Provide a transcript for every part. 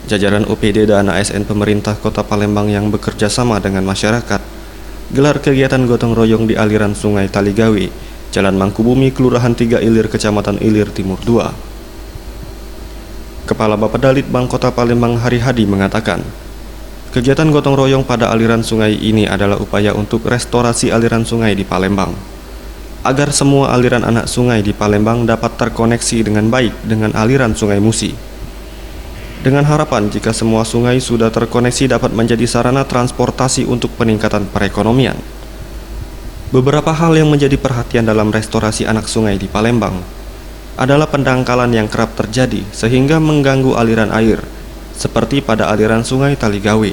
Jajaran OPD dan ASN pemerintah Kota Palembang yang bekerja sama dengan masyarakat gelar kegiatan gotong royong di aliran Sungai Taligawe, Jalan Mangkubumi, Kelurahan 3 Ilir, Kecamatan Ilir Timur 2. Kepala Bapedalitbang Kota Palembang Hari Hadi mengatakan, kegiatan gotong royong pada aliran sungai ini adalah upaya untuk restorasi aliran sungai di Palembang, agar semua aliran anak sungai di Palembang dapat terkoneksi dengan baik dengan aliran Sungai Musi. Dengan harapan jika semua sungai sudah terkoneksi dapat menjadi sarana transportasi untuk peningkatan perekonomian. Beberapa hal yang menjadi perhatian dalam restorasi anak sungai di Palembang adalah pendangkalan yang kerap terjadi sehingga mengganggu aliran air, seperti pada aliran Sungai Taligawe.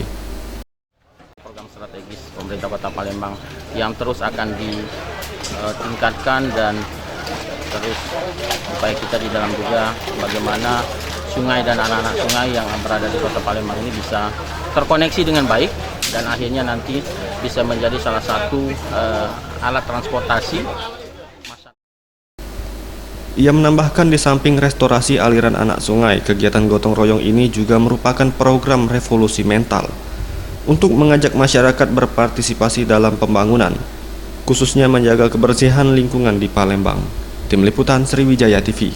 Program strategis pemerintah Kota Palembang yang terus akan ditingkatkan dan terus upaya kita di dalam juga bagaimana sungai dan anak-anak sungai yang berada di Kota Palembang ini bisa terkoneksi dengan baik dan akhirnya nanti bisa menjadi salah satu alat transportasi. Ia menambahkan di samping restorasi aliran anak sungai, kegiatan gotong royong ini juga merupakan program revolusi mental untuk mengajak masyarakat berpartisipasi dalam pembangunan, khususnya menjaga kebersihan lingkungan di Palembang. Tim Liputan Sriwijaya TV.